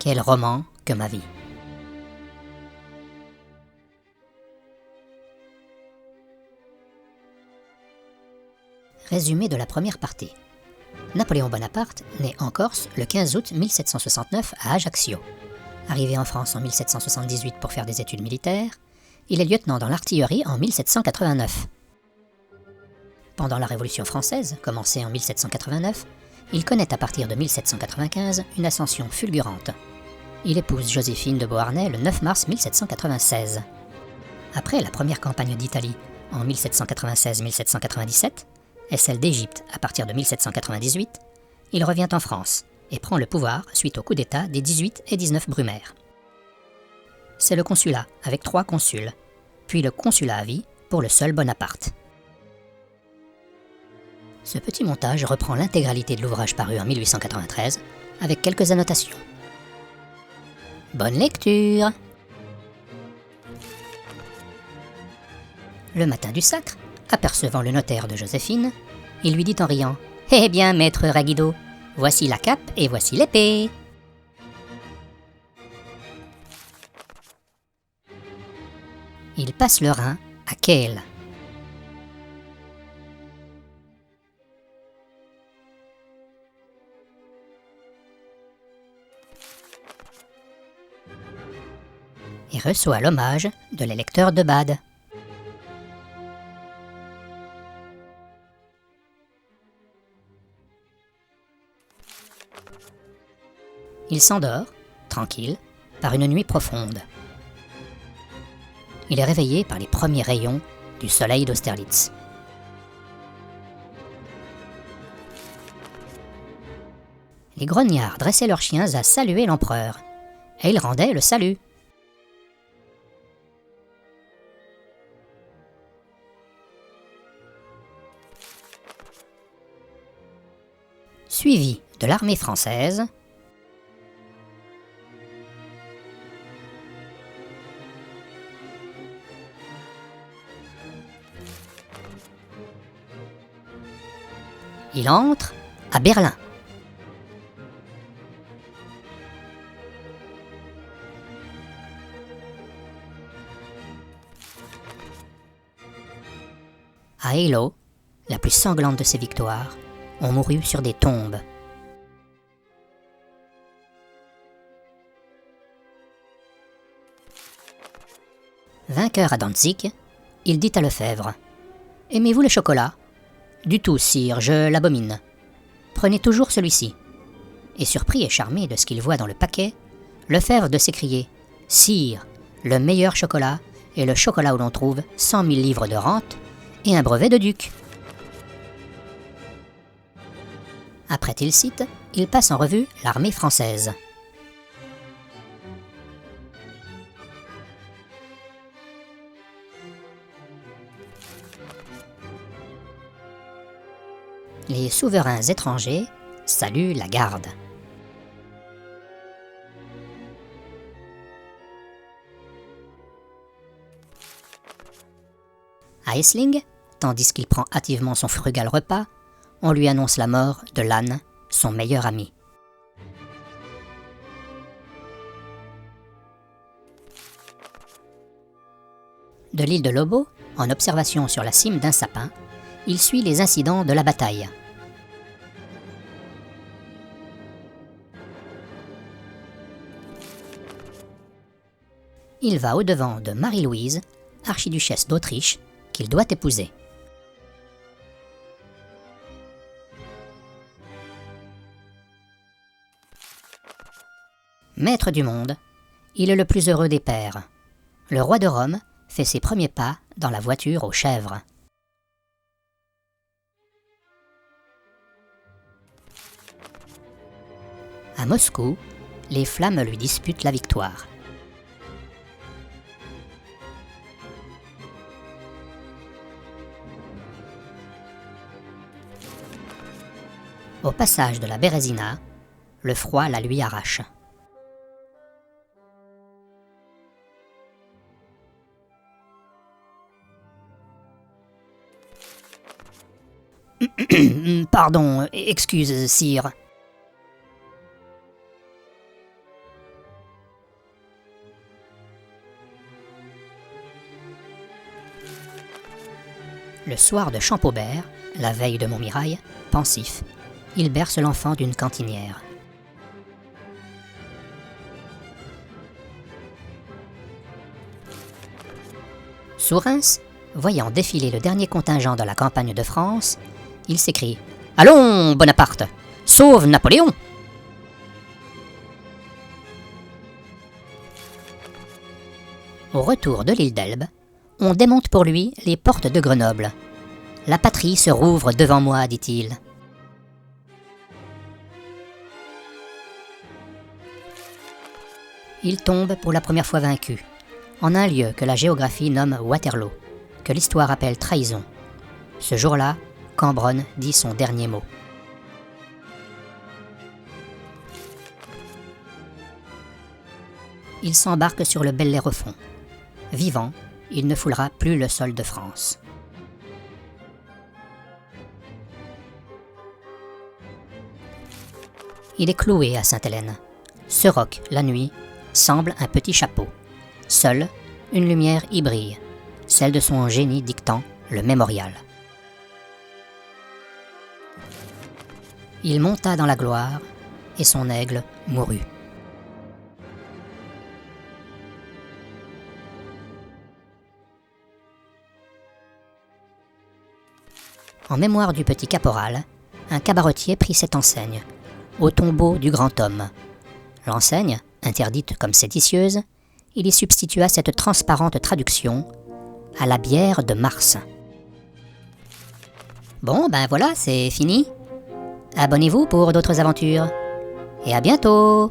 Quel roman que ma vie. Résumé de la première partie. Napoléon Bonaparte naît en Corse le 15 août 1769 à Ajaccio. Arrivé en France en 1778 pour faire des études militaires, il est lieutenant dans l'artillerie en 1789. Pendant la Révolution française, commencée en 1789, il connaît à partir de 1795 une ascension fulgurante. Il épouse Joséphine de Beauharnais le 9 mars 1796. Après la première campagne d'Italie en 1796-1797 et celle d'Égypte à partir de 1798, il revient en France et prend le pouvoir suite au coup d'État des 18 et 19 Brumaire. C'est le consulat avec 3 consuls, puis le consulat à vie pour le seul Bonaparte. Ce petit montage reprend l'intégralité de l'ouvrage paru en 1893 avec quelques annotations. Bonne lecture! Le matin du sacre, apercevant le notaire de Joséphine, il lui dit en riant « Eh bien, maître Raguido, voici la cape et voici l'épée !» Il passe le Rhin à Kehl. Et reçoit l'hommage de l'électeur de Bade. Il s'endort, tranquille, par une nuit profonde. Il est réveillé par les premiers rayons du soleil d'Austerlitz. Les grognards dressaient leurs chiens à saluer l'empereur, et ils rendaient le salut. Suivi de l'armée française, il entre à Berlin. À Eylau, la plus sanglante de ses victoires, ont mouru sur des tombes. Vainqueur à Danzig, il dit à Lefebvre « Aimez-vous le chocolat ?»« Du tout, sire, je l'abomine. Prenez toujours celui-ci. » Et surpris et charmé de ce qu'il voit dans le paquet, Lefebvre de s'écrier « Sire, le meilleur chocolat est le chocolat où l'on trouve 100 000 livres de rente et un brevet de duc. » Après Tilsit, il passe en revue l'armée française. Les souverains étrangers saluent la garde. À Essling, tandis qu'il prend hâtivement son frugal repas, on lui annonce la mort de Lannes, son meilleur ami. De l'île de Lobo, en observation sur la cime d'un sapin, il suit les incidents de la bataille. Il va au-devant de Marie-Louise, archiduchesse d'Autriche, qu'il doit épouser. Maître du monde, il est le plus heureux des pères. Le roi de Rome fait ses premiers pas dans la voiture aux chèvres. À Moscou, les flammes lui disputent la victoire. Au passage de la Bérésina, le froid la lui arrache. Pardon, excuse, sire. Le soir de Champaubert, la veille de Montmirail, pensif, il berce l'enfant d'une cantinière. Sous Reims, voyant défiler le dernier contingent de la campagne de France, il s'écrie « Allons, Bonaparte, sauve Napoléon !» Au retour de l'île d'Elbe, on démonte pour lui les portes de Grenoble. « La patrie se rouvre devant moi, dit-il. » Il tombe pour la première fois vaincu, en un lieu que la géographie nomme Waterloo, que l'histoire appelle trahison. Ce jour-là, Cambronne dit son dernier mot. Il s'embarque sur le Bellérophon. Vivant, il ne foulera plus le sol de France. Il est cloué à Sainte-Hélène. Ce roc, la nuit, semble un petit chapeau. Seule, une lumière y brille, celle de son génie dictant le mémorial. Il monta dans la gloire, et son aigle mourut. En mémoire du petit caporal, un cabaretier prit cette enseigne, au tombeau du grand homme. L'enseigne, interdite comme séditieuse, il y substitua cette transparente traduction « à la bière de Mars ». Bon, ben voilà, c'est fini. Abonnez-vous pour d'autres aventures. Et à bientôt!